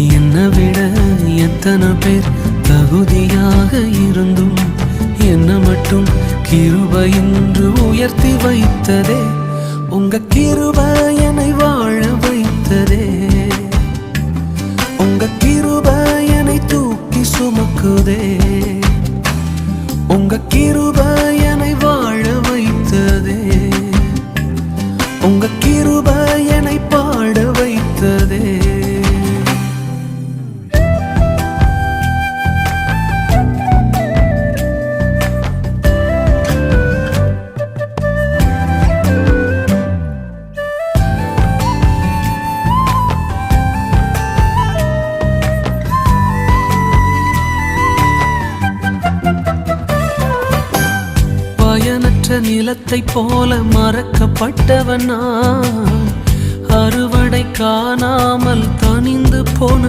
என்னை விட எத்தனை பேர் தகுதியாக இருந்தும் என்ன மட்டும் கிருபை என்று உயர்த்தி வைத்ததே. உங்க கிருபை என்னை வாழ வைத்ததே. உங்க கிருபை என்னை தூக்கி சுமக்குதே. உங்க கிருபை என்னை வாழ வைத்ததே. உங்க கிருபை என்னை பாட வைத்ததே. பயனற்ற நிலத்தை போல மறக்கப்பட்டவன் நான், அறுவடை காணாமல் தனிந்து போன